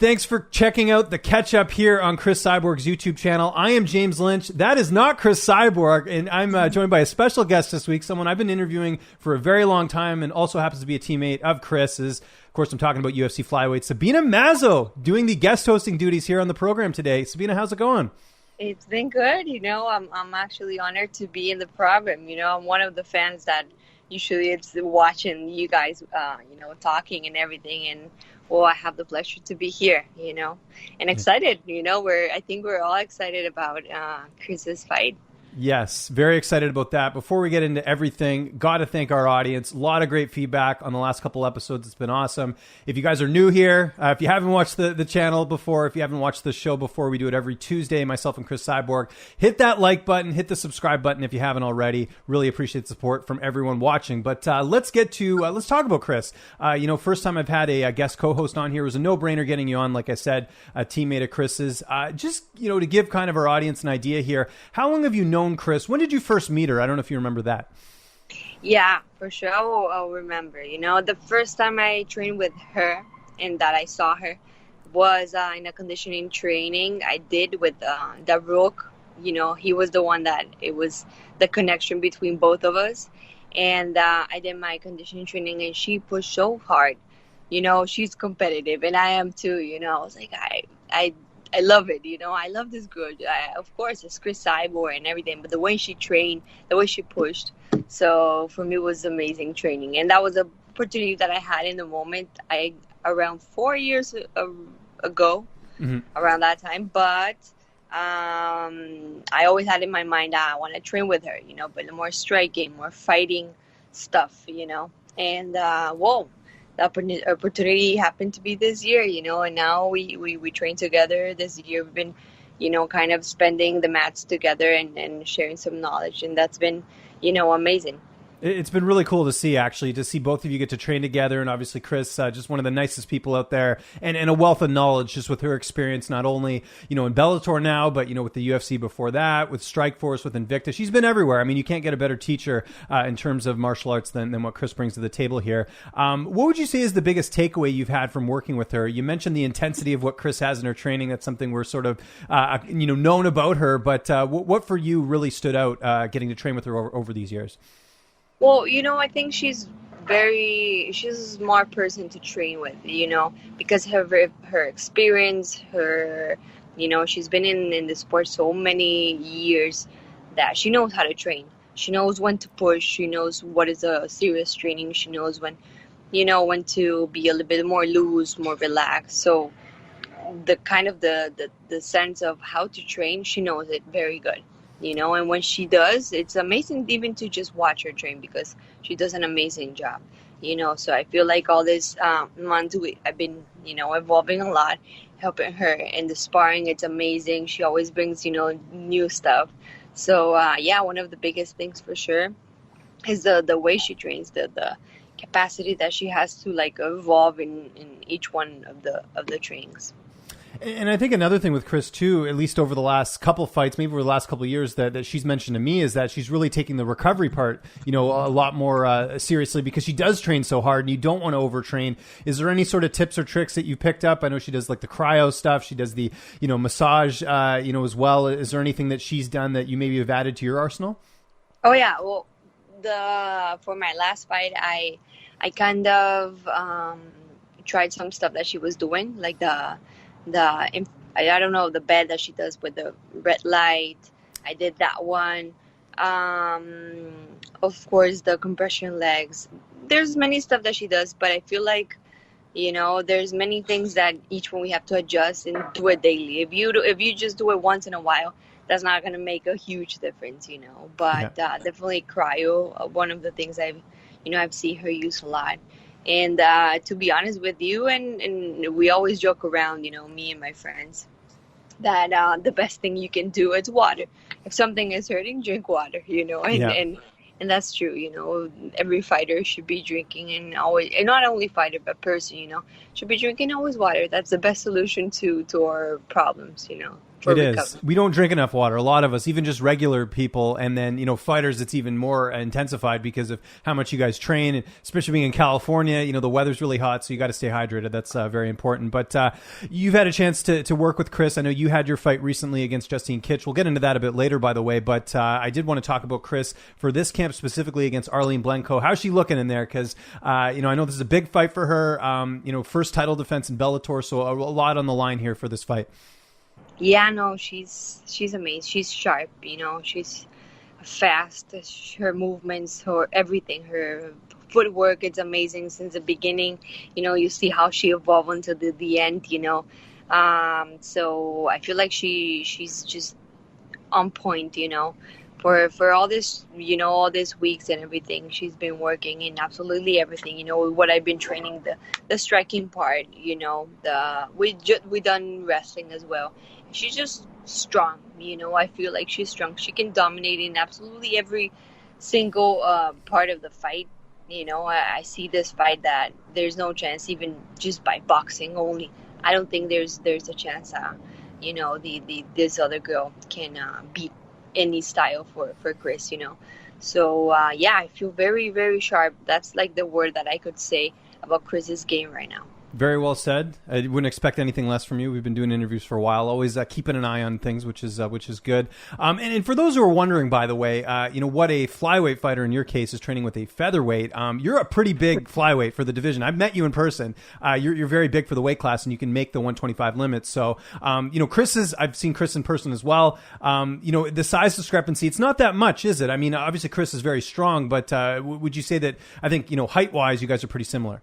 Thanks for checking out the catch-up here on Cris Cyborg's YouTube channel. I am James Lynch. That is not Cris Cyborg, and I'm joined by a special guest this week, someone I've been interviewing for a very long time and also happens to be a teammate of Chris's. Of course, I'm talking about UFC flyweight Sabina Mazo, doing the guest hosting duties here on the program today. Sabina, how's it going? It's been good. I'm actually honored to be in the program. I'm one of the fans that usually it's watching you guys, talking and everything, and I have the pleasure to be here, and excited. I think we're all excited about Chris's fight. Yes, very excited about that. Before we get into everything, got to thank our audience. A lot of great feedback on the last couple episodes. It's been awesome. If you guys are new here, if you haven't watched the channel before, if you haven't watched the show before, we do it every Tuesday, myself and Cris Cyborg. Hit that like button, hit the subscribe button if you haven't already. Really appreciate the support from everyone watching. But let's talk about Cris. First time I've had a guest co-host on here. It was a no-brainer getting you on, like I said, a teammate of Chris's. To give kind of our audience an idea here, how long have you known Cris? When did you first meet her? I don't know if you remember that. Yeah, for sure. I'll remember. The first time I trained with her and that I saw her was in a conditioning training I did with the Rulk. He was the one that it was the connection between both of us. And I did my conditioning training and she pushed so hard. She's competitive and I am too. I was like, I love it, I love this girl. Of course, it's Cris Cyborg and everything, but the way she trained, the way she pushed. So for me, it was amazing training. And that was an opportunity that I had in the moment, around 4 years ago, around that time. But I always had in my mind, I want to train with her, but more striking, more fighting stuff, And, the opportunity happened to be this year, and now we train together this year. We've been, kind of spending the mats together and sharing some knowledge, and that's been, amazing. It's been really cool to see both of you get to train together. And obviously Cris, just one of the nicest people out there and a wealth of knowledge just with her experience, not only, in Bellator now, but, with the UFC before that, with Strikeforce, with Invicta. She's been everywhere. I mean, you can't get a better teacher in terms of martial arts than what Cris brings to the table here. What would you say is the biggest takeaway you've had from working with her? You mentioned the intensity of what Cris has in her training. That's something we're sort of, known about her. But what for you really stood out getting to train with her over these years? Well, I think she's a smart person to train with, because her experience, she's been in the sport so many years that she knows how to train. She knows when to push. She knows what is a serious training. She knows when to be a little bit more loose, more relaxed. So the kind of the sense of how to train, she knows it very good. And when she does, it's amazing even to just watch her train because she does an amazing job, So I feel like all this month I've been, evolving a lot, helping her in the sparring. It's amazing. She always brings, new stuff. So, one of the biggest things for sure is the way she trains, the capacity that she has to evolve in each one of the trainings. And I think another thing with Cris too, at least over the last couple of fights, maybe over the last couple of years, that she's mentioned to me is that she's really taking the recovery part, a lot more seriously because she does train so hard and you don't want to overtrain. Is there any sort of tips or tricks that you picked up? I know she does the cryo stuff. She does the, massage, as well. Is there anything that she's done that you maybe have added to your arsenal? Oh yeah. Well, for my last fight, I kind of tried some stuff that she was doing, like the bed that she does with the red light. I did that one. Of course, the compression legs. There's many stuff that she does, but I feel like, there's many things that each one we have to adjust and do it daily. If you just do it once in a while, that's not going to make a huge difference, But definitely cryo, one of the things I've seen her use a lot. And to be honest with you, and we always joke around, me and my friends, that the best thing you can do is water. If something is hurting, drink water, and that's true, every fighter should be drinking and not only fighter, but person, should be drinking always water. That's the best solution to our problems, for It recovery. is. We don't drink enough water. A lot of us, even just regular people, and then fighters. It's even more intensified because of how much you guys train, and especially being in California. The weather's really hot, so you got to stay hydrated. That's very important. But you've had a chance to work with Cris. I know you had your fight recently against Justine Kish. We'll get into that a bit later, by the way. But I did want to talk about Cris for this camp specifically against Arlene Blencowe. How's she looking in there? Because I know this is a big fight for her. First title defense in Bellator, so a lot on the line here for this fight. Yeah, no, she's amazing. She's sharp, she's fast. Her movements, her everything, her footwork, it's amazing since the beginning. You see how she evolved until the end, So I feel like she's just on point, for all this, all these weeks and everything. She's been working in absolutely everything, what I've been training, the striking part, we done wrestling as well. She's just strong, I feel like she's strong. She can dominate in absolutely every single part of the fight. I see this fight that there's no chance, even just by boxing only. I don't think there's a chance, this other girl can beat any style for Cris, So, I feel very, very sharp. That's like the word that I could say about Chris's game right now. Very well said. I wouldn't expect anything less from you. We've been doing interviews for a while, always keeping an eye on things, which is good. And for those who are wondering, by the way, what a flyweight fighter in your case is training with a featherweight. You're a pretty big flyweight for the division. I've met you in person. You're very big for the weight class, and you can make the 125 limit. So, I've seen Cris in person as well. The size discrepancy, it's not that much, is it? I mean, obviously Cris is very strong, but would you say that, I think, height wise, you guys are pretty similar?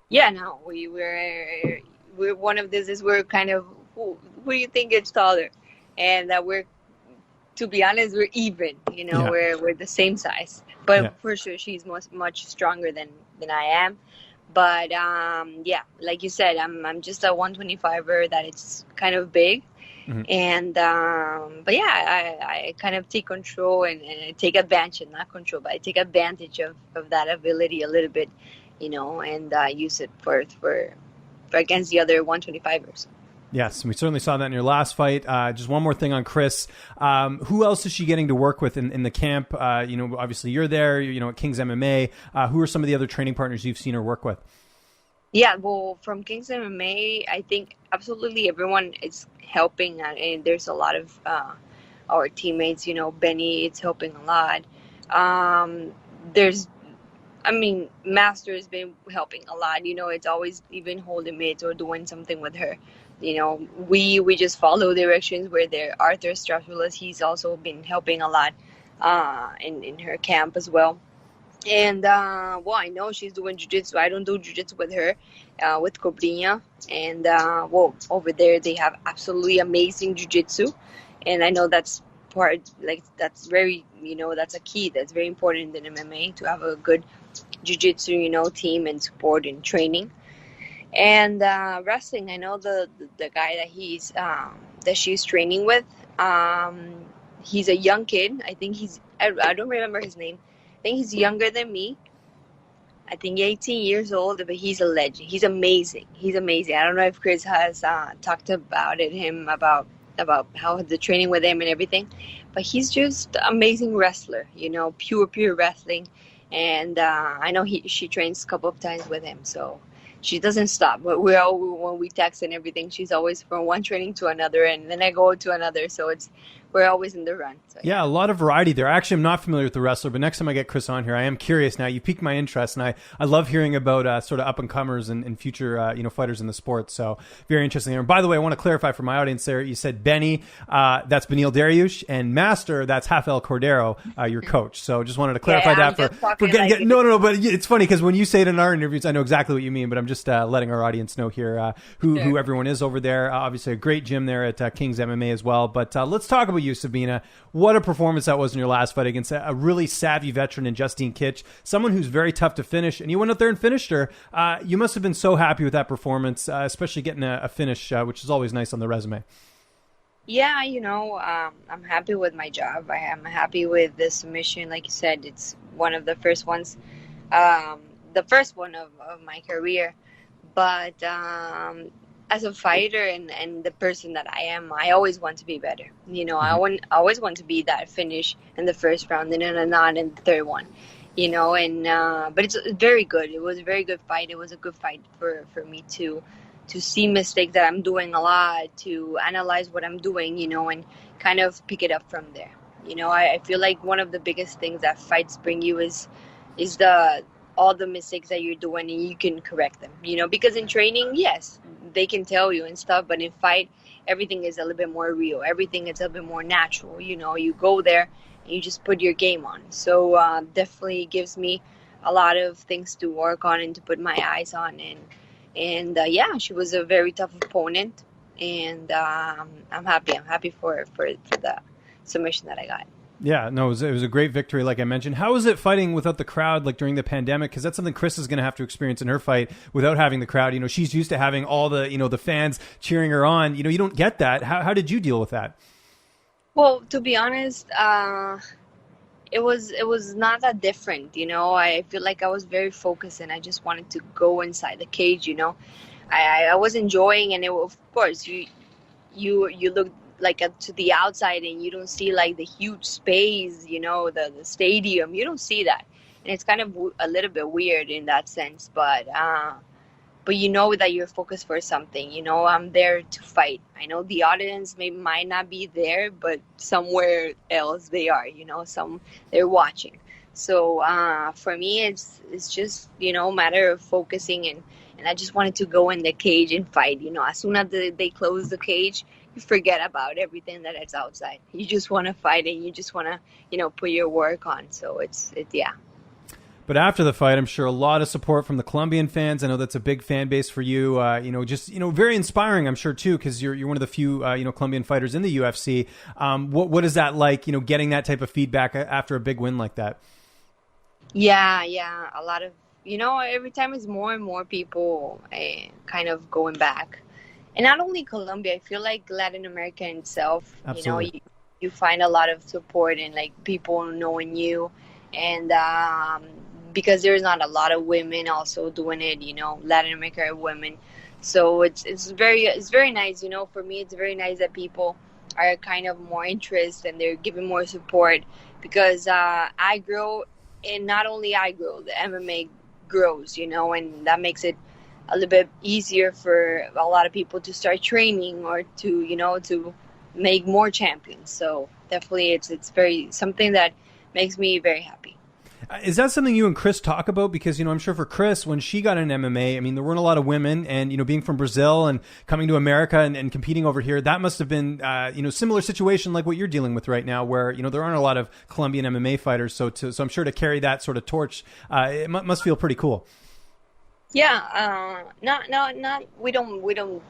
Yeah, no, we're one of this is we're kind of who do you think is taller, and that to be honest, we're even. Yeah. We're the same size, but yeah. For sure she's much stronger than I am. But like you said, I'm just a 125er that it's kind of big, mm-hmm. And but yeah, I kind of take control and I take advantage, not control, but I take advantage of that ability a little bit. And use it for against the other 125ers. Yes, we certainly saw that in your last fight. Just one more thing on Cris. Who else is she getting to work with in the camp? Obviously you're there, at Kings MMA. Who are some of the other training partners you've seen her work with? Yeah, well, from Kings MMA, I think absolutely everyone is helping. And there's a lot of our teammates, Benny, it's helping a lot. Master has been helping a lot. It's always even holding mids or doing something with her. We just follow directions where there. Arthur Strachulas, he's also been helping a lot in her camp as well. And, I know she's doing jiu-jitsu. I don't do jiu-jitsu with her, with Cobrinha. And, over there they have absolutely amazing jiu-jitsu. And I know that's that's very, that's a key. That's very important in MMA to have a good jiu-jitsu, team and support and training. And wrestling, I know the guy that she's training with. He's a young kid. I think I don't remember his name. I think he's younger than me. I think 18 years old, but he's a legend. He's amazing. He's amazing. I don't know if Cris has talked about how the training with him and everything, but he's just amazing wrestler, pure wrestling. And I know she trains a couple of times with him, so she doesn't stop. But when we text and everything, she's always from one training to another, and then I go to another. So we're always in the run. So, yeah, a lot of variety there. Actually, I'm not familiar with the wrestler, but next time I get Cris on here, I am curious now. You piqued my interest, and I love hearing about sort of up-and-comers and future fighters in the sport. So very interesting. And by the way, I want to clarify for my audience there, you said Benny, that's Beneil Dariush, and Master, that's Rafael Cordeiro, your coach. So just wanted to clarify that for getting no, but it's funny because when you say it in our interviews, I know exactly what you mean, but I'm just letting our audience know here who everyone is over there. Obviously a great gym there at Kings MMA as well. But let's talk about you, Sabina. What a performance that was in your last fight against a really savvy veteran in Justine Kish, someone who's very tough to finish, and you went out there and finished her. You must have been so happy with that performance, especially getting a finish, which is always nice on the resume. Yeah, I'm happy with my job. I am happy with the submission. Like you said, it's one of the first ones, the first one of my career. But I as a fighter and the person that I am, I always want to be better. I always want to be that finish in the first round and then not in the third one. But it's very good. It was a very good fight. It was a good fight for me to see mistakes that I'm doing a lot, to analyze what I'm doing, and kind of pick it up from there. I feel like one of the biggest things that fights bring you is all the mistakes that you're doing, and you can correct them, because in training, yes, they can tell you and stuff, but in fight, everything is a little bit more real. Everything is a little bit more natural. You go there and you just put your game on. So definitely gives me a lot of things to work on and to put my eyes on. And yeah, she was a very tough opponent, and I'm happy. I'm happy for the submission that I got. Yeah, no, it was a great victory, like I mentioned. How was it fighting without the crowd, like during the pandemic? Because that's something Cris is going to have to experience in her fight without having the crowd. She's used to having all the, the fans cheering her on. You don't get that. How did you deal with that? Well, to be honest, it was not that different. I feel like I was very focused and I just wanted to go inside the cage. I was enjoying, and of course you look like to the outside and you don't see like the huge space, the stadium. You don't see that, and it's kind of a little bit weird in that sense. But you know that you're focused for something. I'm there to fight. I know the audience might not be there, but somewhere else they are. They're watching. So for me, it's just matter of focusing, and I just wanted to go in the cage and fight. As soon as they close the cage, you forget about everything that is outside. You just want to fight, and you just want to put your work on. So it's yeah. But after the fight, I'm sure a lot of support from the Colombian fans. I know that's a big fan base for you. Very inspiring, I'm sure, too, because you're one of the few, Colombian fighters in the UFC. What is that like, getting that type of feedback after a big win like that? Yeah. A lot of, every time it's more and more people kind of going back. And not only Colombia, I feel like Latin America itself, Absolutely. You find a lot of support and like people knowing you. And because there's not a lot of women also doing it, Latin America women. So it's very nice, for me, it's very nice that people are kind of more interested and they're giving more support, because I grow, and not only I grow, the MMA grows, and that makes it a little bit easier for a lot of people to start training or to, to make more champions. So definitely it's very something that makes me very happy. Is that something you and Cris talk about? Because, I'm sure for Cris, when she got in MMA, there weren't a lot of women, and, being from Brazil and coming to America and competing over here, that must have been, similar situation like what you're dealing with right now, where, there aren't a lot of Colombian MMA fighters. So I'm sure to carry that sort of torch, it must feel pretty cool. Yeah. We don't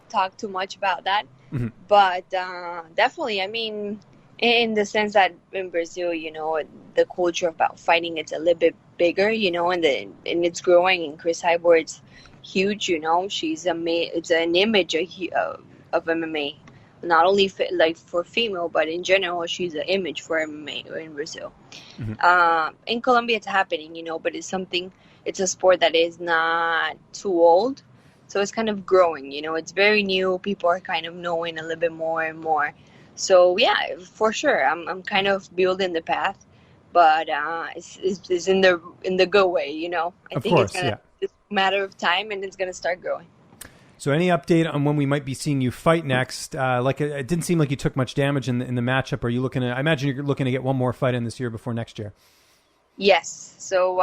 talk too much about that, mm-hmm. But definitely, in the sense that in Brazil, the culture about fighting is a little bit bigger, and it's growing. And Cris Cyborg is huge, she's it's an image of MMA, not only for female, but in general, she's an image for MMA in Brazil. Mm-hmm. In Colombia, it's happening, but it's a sport that is not too old, so it's kind of growing. It's very new. People are kind of knowing a little bit more and more. So yeah, for sure, I'm kind of building the path, but it's in the go way, I think it's a matter of time, and it's gonna start growing. So any update on when we might be seeing you fight next? It didn't seem like you took much damage in the matchup. Are you looking at? I imagine you're looking to get one more fight in this year before next year. Yes. So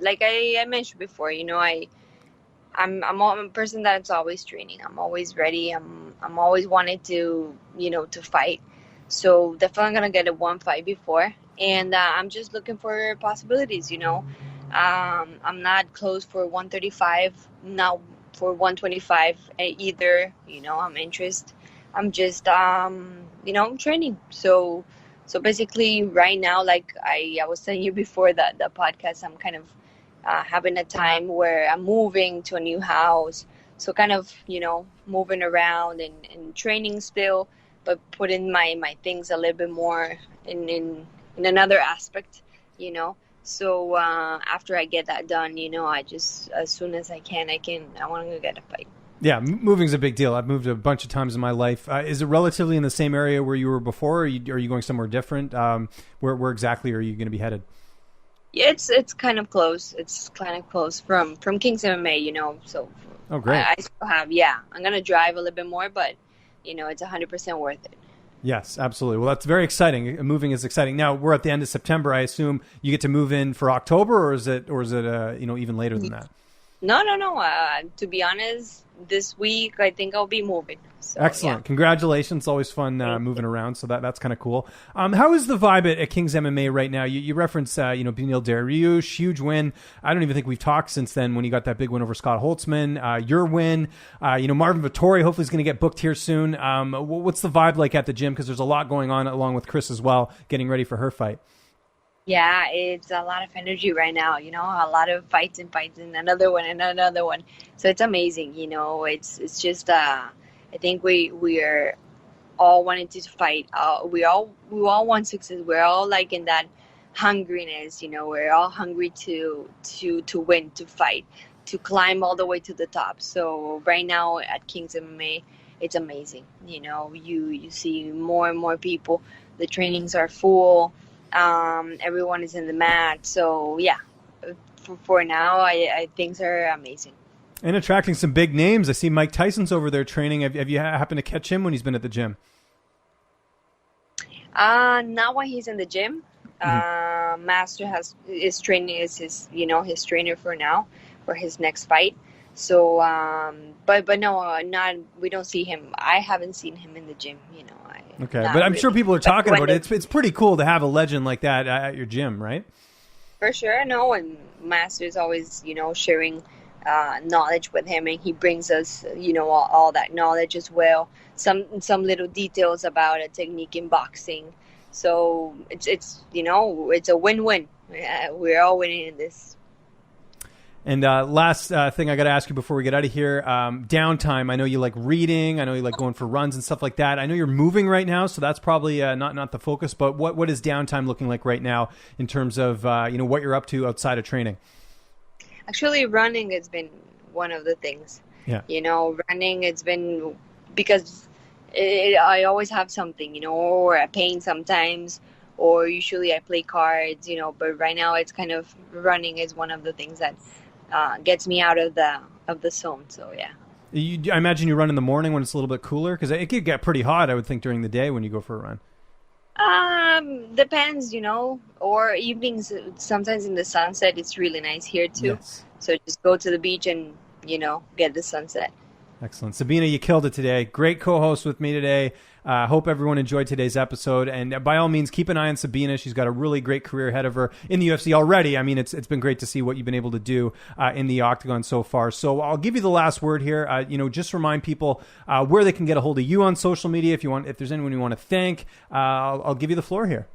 like I mentioned before, I'm a person that's always training. I'm always ready. I'm always wanted to, to fight. So definitely gonna get one fight before, and I'm just looking for possibilities. I'm not close for 135, not for 125 either. I'm interested. I'm just training. So basically, right now, like I was telling you before the podcast, I'm kind of having a time where I'm moving to a new house. So kind of, moving around and training still, but putting my things a little bit more in another aspect, So after I get that done, I just, as soon as I want to go get a fight. Yeah, moving's a big deal. I've moved a bunch of times in my life. Is it relatively in the same area where you were before, or are you going somewhere different? Where exactly are you going to be headed? Yeah, it's kind of close. It's kind of close from Kings MMA, so. Oh, great. I still have, I'm going to drive a little bit more, but, it's 100% worth it. Yes, absolutely. Well, that's very exciting. Moving is exciting. Now, we're at the end of September. I assume you get to move in for October, or is it even later than that? No. To be honest, this week I think I'll be moving. So, excellent. Yeah. Congratulations. It's always fun moving around. So that's kind of cool. How is the vibe at Kings MMA right now? You reference, Beneil Dariush, huge win. I don't even think we've talked since then when you got that big win over Scott Holtzman. Your win, Marvin Vettori hopefully is going to get booked here soon. What's the vibe like at the gym? Because there's a lot going on along with Chris as well, getting ready for her fight. Yeah, it's a lot of energy right now, a lot of fights and another one and another one. So it's amazing, it's just, I think we are all wanting to fight. We all want success. We're all like in that hungriness, we're all hungry to win, to fight, to climb all the way to the top. So right now at Kings MMA, it's amazing. You see more and more people. The trainings are full. Everyone is in the mat. So yeah, for now, I things are amazing. And attracting some big names. I see Mike Tyson's over there training. Have you happened to catch him when he's been at the gym? Not when he's in the gym. Master is training, is his trainer for now, for his next fight. So, but no, we don't see him. I haven't seen him in the gym, Okay, but I'm sure people are talking about it. It's pretty cool to have a legend like that at your gym, right? For sure, no, and Master's always, sharing knowledge with him, and he brings us, all that knowledge as well. Some little details about a technique in boxing. So it's it's a win-win. We're all winning in this. And last thing I got to ask you before we get out of here, downtime. I know you like reading. I know you like going for runs and stuff like that. I know you're moving right now, so that's probably not the focus. But what is downtime looking like right now in terms of what you're up to outside of training? Actually, running has been one of the things. Yeah. Running, it's been because I always have something, or a pain sometimes, or usually I play cards, But right now, it's kind of running is one of the things that gets me out of the zone. So yeah. I imagine you run in the morning when it's a little bit cooler, because it could get pretty hot, I would think, during the day when you go for a run. Depends, or evenings. Sometimes in the sunset, it's really nice here too. Yes. So just go to the beach and, get the sunset. Excellent. Sabina, you killed it today. Great co-host with me today. Hope everyone enjoyed today's episode. And by all means, keep an eye on Sabina. She's got a really great career ahead of her in the UFC already. I mean, it's been great to see what you've been able to do in the octagon so far. So I'll give you the last word here. Just remind people where they can get a hold of you on social media. If there's anyone you want to thank, I'll give you the floor here.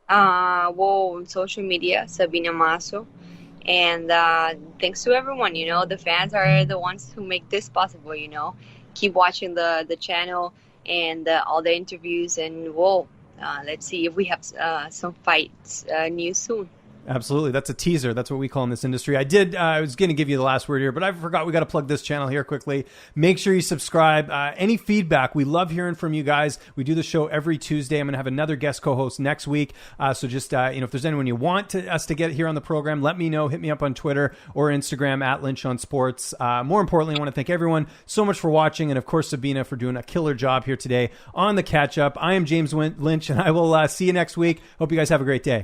Social media, Sabina Mazo. And thanks to everyone, the fans are the ones who make this possible, Keep watching the channel and all the interviews, and let's see if we have some fights new soon. Absolutely. That's a teaser. That's what we call in this industry. I was going to give you the last word here, but I forgot we got to plug this channel here quickly. Make sure you subscribe. Any feedback, we love hearing from you guys. We do the show every Tuesday. I'm going to have another guest co-host next week. So just, if there's anyone you want us to get here on the program, let me know. Hit me up on Twitter or Instagram at Lynch on Sports. More importantly, I want to thank everyone so much for watching. And of course, Sabina for doing a killer job here today on the catch up. I am James Lynch, and I will see you next week. Hope you guys have a great day.